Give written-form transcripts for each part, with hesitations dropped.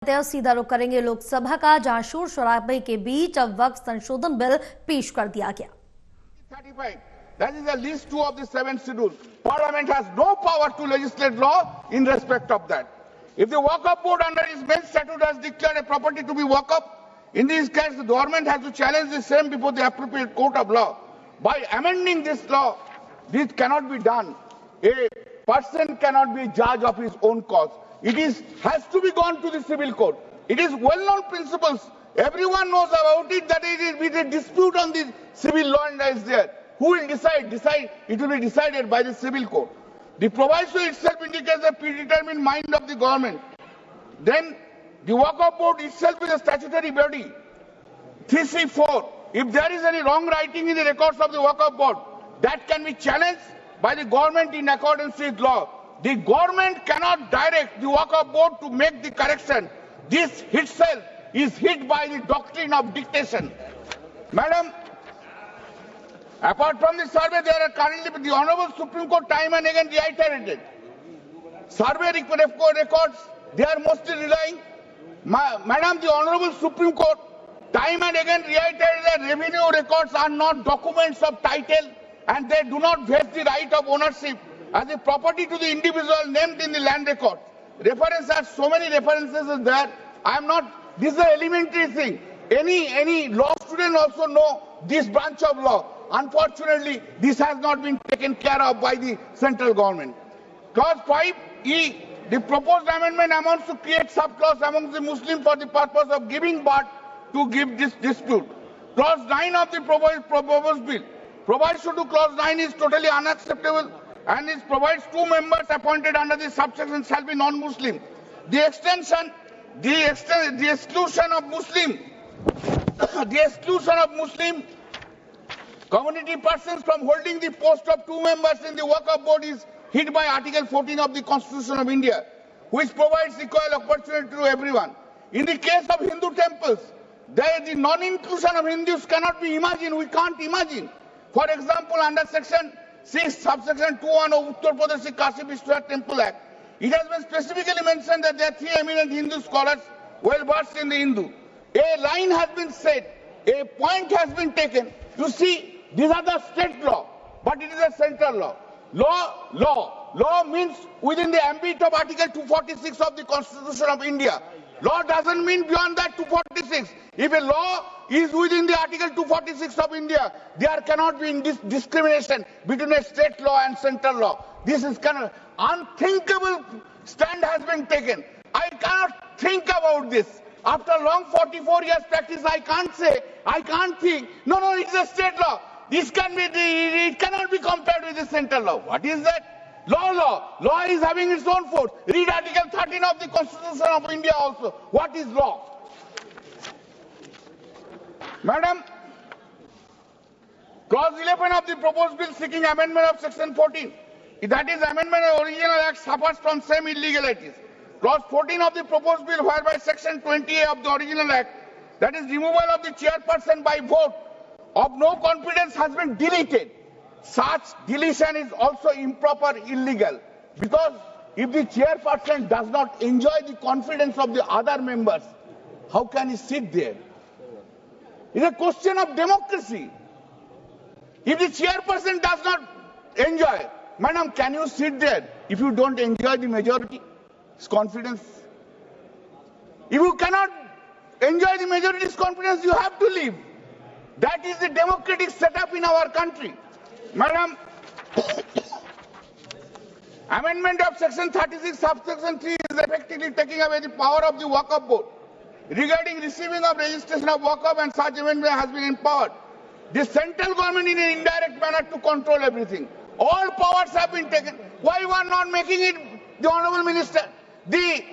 सीधा रुख करेंगे लोकसभा का, जहां शोर शराबे के बीच अब वक्फ संशोधन बिल पेश कर दिया गया। 35. That is the list 2 of the 7th schedule. Parliament has no power to legislate law in respect of that. If the Waqf Board under its main statute has declared a property to be Waqf, in this case the government has to challenge the same before the appropriate court of law. By amending this law, this cannot be done. A person cannot be judge of his own cause. It has to be gone to the civil court. It is well-known principles. Everyone knows about it that it is a dispute on the civil law and is there. Who will decide? It will be decided by the civil court. The proviso itself indicates the predetermined mind of the government. Then the Waqf Board itself is a statutory body. 3C4. If there is any wrong writing in the records of the Waqf Board, that can be challenged by the government in accordance with law. The government cannot direct the Waqf Board to make the correction. This itself is hit by the doctrine of dictation. Madam, apart from the survey, there are currently the Honorable Supreme Court time and again reiterated. Survey records, they are mostly relying. Madam, the Honorable Supreme Court time and again reiterated that revenue records are not documents of title and they do not vest the right of ownership as a property to the individual named in the land record. Reference are so many references is there. This is an elementary thing. Any law student also know this branch of law. Unfortunately, this has not been taken care of by the central government. Clause 5E, the proposed amendment amounts to create subclause amongst the Muslims for the purpose of giving birth to give this dispute. Clause 9 of the proposed bill. Provision to clause 9 is totally unacceptable and it provides 2 members appointed under this subsection shall be non-Muslim. The exclusion of Muslim community persons from holding the post of 2 members in the Waqf Board is hit by Article 14 of the Constitution of India, which provides equal opportunity to everyone. In the case of Hindu temples, the non-inclusion of Hindus cannot be imagined. We can't imagine. For example, under Section 6, subsection 2(1) of Uttar Pradesh Kashi Vishwanath Temple Act, it has been specifically mentioned that there are 3 eminent Hindu scholars well versed in the Hindu. A line has been set, a point has been taken to see these are the state law, but it is a central law. Law means within the ambit of Article 246 of the Constitution of India. Law doesn't mean beyond that 246. If a law is within the Article 246 of India, there cannot be discrimination between a state law and central law. This is kind of unthinkable stand has been taken. I cannot think about this. After long 44 years practice, I can't think. No, it's a state law. It cannot be compared with the central law. What is that? Law is having its own force. Read Article 13 of the Constitution of India also. What is law? Madam, Clause 11 of the proposed bill seeking amendment of Section 14. That is, amendment of original act suffers from same illegalities. Clause 14 of the proposed bill, whereby Section 20A of the original act, that is, removal of the chairperson by vote of no confidence, has been deleted. Such deletion is also improper, illegal, because if the chairperson does not enjoy the confidence of the other members, how can he sit there? It's a question of democracy. If the chairperson does not enjoy, madam, can you sit there if you don't enjoy the majority's confidence? If you cannot enjoy the majority's confidence, you have to leave. That is the democratic setup in our country. Madam, amendment of Section 36, subsection 3 is effectively taking away the power of the Waqf Board. Regarding receiving of registration of Waqf, and such amendment has been empowered the central government in an indirect manner to control everything. All powers have been taken. Why you are not making it the Honorable Minister? The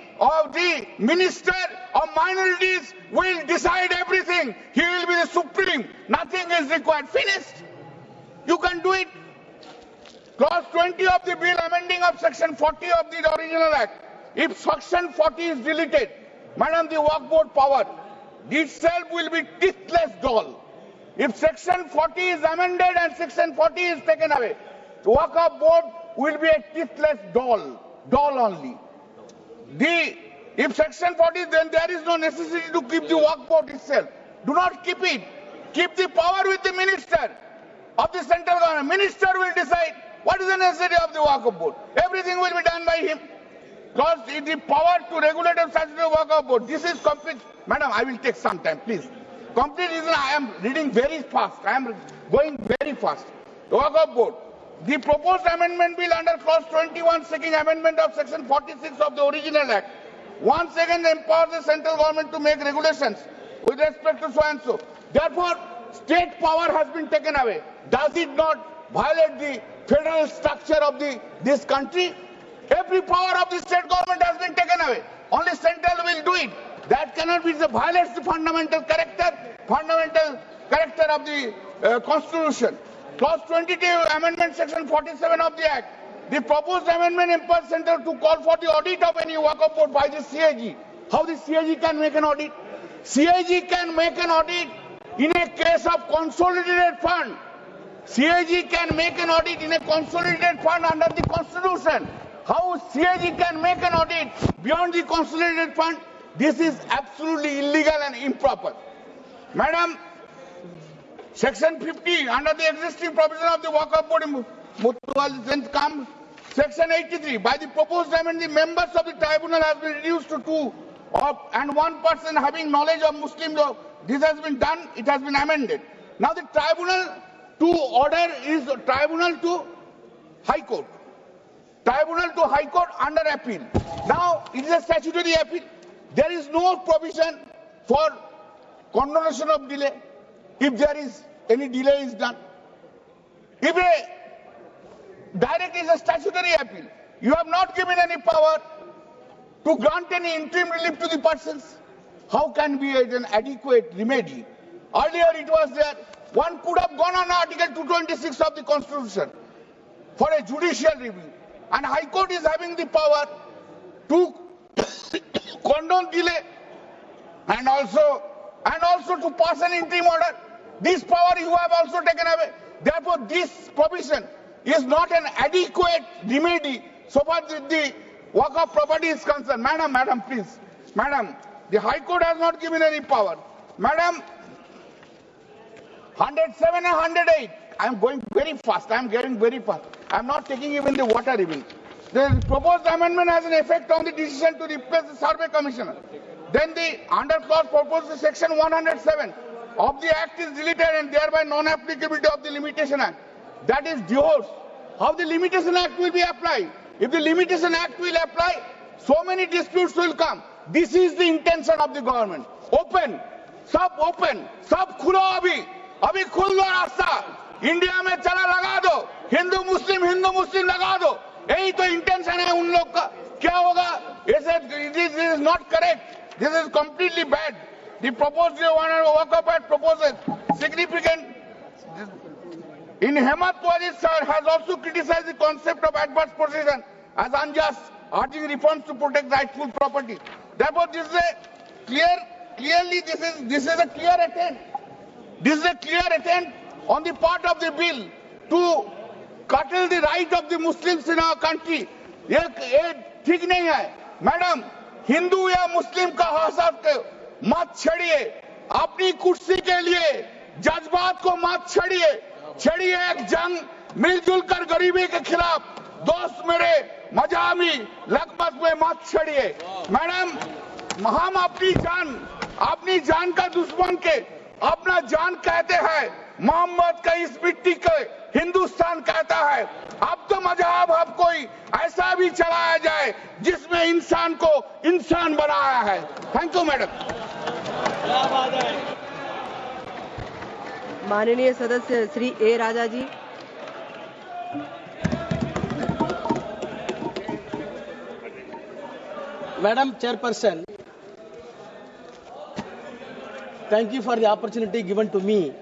Minister of Minorities will decide everything. He will be the supreme. Nothing is required. Finished. You can do it. Clause 20 of the bill amending of Section 40 of the original act. If Section 40 is deleted, madam, the Waqf Board power itself will be teethless doll. If Section 40 is amended and Section 40 is taken away, the Waqf Board will be a teethless doll only. The If section 40, then there is no necessity to keep the work board itself. Do not keep it. Keep the power with the minister of the central government. Minister will decide what is the necessity of the work board. Everything will be done by him. Because the power to regulate a statutory work board. This is complete. Madam, I will take some time, please. Complete reason I am reading very fast. I am going very fast. Work board. The proposed amendment bill under clause 21 seeking amendment of section 46 of the original act once again empowers the central government to make regulations with respect to so and so. Therefore, state power has been taken away. Does it not violate the federal structure of this country? Every power of the state government has been taken away. Only central will do it. That cannot be. It violates the fundamental character of the Constitution. Clause 22, Amendment Section 47 of the Act. The proposed amendment empowers Central to call for the audit of any work board by the CAG. How the CAG can make an audit? CAG can make an audit in a case of consolidated fund. CAG can make an audit in a consolidated fund under the Constitution. How CAG can make an audit beyond the consolidated fund? This is absolutely illegal and improper. Madam, Section 50, under the existing provision of the work board, then comes Section 83. By the proposed amendment, the members of the tribunal have been reduced to 2 and 1 person having knowledge of Muslim law. This has been done, it has been amended. Now the tribunal to order is tribunal to High Court. Tribunal to High Court under appeal. Now it is a statutory appeal. There is no provision for condonation of delay if there is any delay is done. If a direct is a statutory appeal, you have not given any power to grant any interim relief to the persons. How can be an adequate remedy? Earlier it was there, one could have gone on Article 226 of the Constitution for a judicial review. And High Court is having the power to condone delay and also to pass an interim order. This power you have also taken away. Therefore, this provision is not an adequate remedy so far as the work of property is concerned. Madam, please. Madam, the High Court has not given any power. Madam, 107 and 108. I am going very fast. I am getting very fast. I am not taking even the water even. The proposed amendment has an effect on the decision to replace the survey commissioner. Then the under clause proposed section 107 of the act is deleted and thereby non-applicability of the limitation act. That is divorce. How the limitation act will be applied? If the limitation act will apply, so many disputes will come. This is the intention of the government. Open, sab khulo abhi khul do rasta. India में चला लगा दो, हिंदू मुस्लिम लगा दो, यही तो intention है उन लोग का. क्या होगा? This is not correct. This is completely bad. The proposed work proposes significant. In Hemant Wajid sir has also criticized the concept of adverse possession as unjust, urging reforms to protect rightful property. Therefore, this is a clear attempt. This is a clear attempt on the part of the bill to curtail the right of the Muslims in our country. ये ठीक नहीं है. Madam, Hindu या मुस्लिम का हसद मत छड़िए. अपनी कुर्सी के लिए जज्बात को मत छड़िए एक जंग मिलजुल कर गरीबी के खिलाफ. दोस्त मेरे मजामी लगमत में मत छड़िए. मैडम, हम अपनी जान का दुश्मन के अपना जान कहते हैं. मोहम्मद का इस मिट्टी को हिंदुस्तान कहता है. अब तो मजहब अब कोई ऐसा भी चलाया जाए जिसमें इंसान को इंसान बनाया है. Thank you madam. माननीय सदस्य श्री ए राजा जी. Madam Chairperson, thank you for the opportunity given to me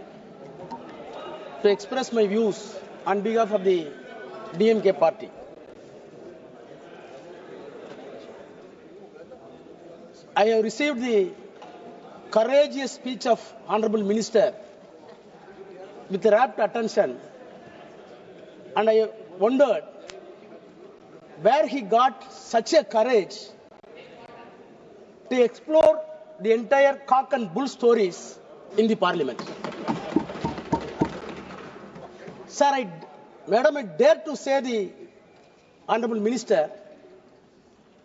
to express my views on behalf of the DMK party. I have received the courageous speech of Honorable Minister with rapt attention, and I wondered where he got such a courage to explore the entire cock and bull stories in the parliament. Sir, Madam, I dare to say the Honorable Minister,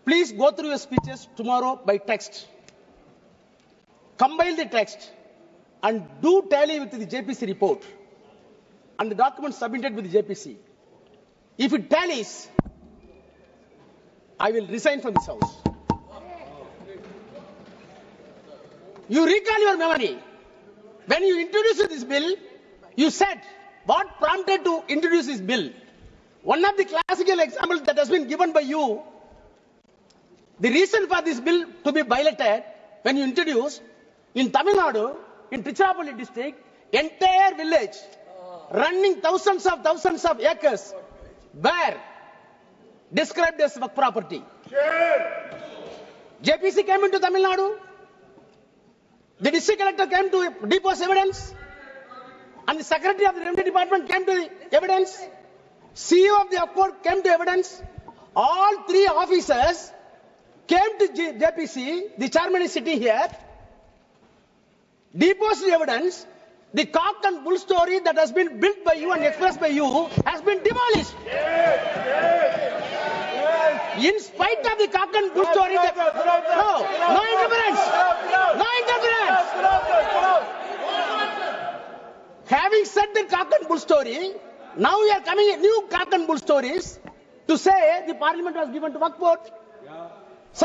please go through your speeches tomorrow by text. Compile the text and do tally with the JPC report and the documents submitted with the JPC. If it tallies, I will resign from this house. You recall your memory. When you introduced this bill, you said what prompted to introduce this bill. One of the classical examples that has been given by you, the reason for this bill to be piloted, when you introduced, in Tamil Nadu, in Tiruchirappalli district, entire village, running thousands of acres, were described as work property. JPC came into Tamil Nadu, the district collector came to depose evidence, and the secretary of the revenue department came to the evidence, CEO of the upward came to evidence, all three officers came to JPC, the chairman is sitting here, deposed the evidence, the cock and bull story that has been built by you and expressed by you has been demolished. In spite of the cock and bull story, no interference. No interference. Having said the cock and bull story, now we are coming a new cock and bull stories to say the parliament was given to work board.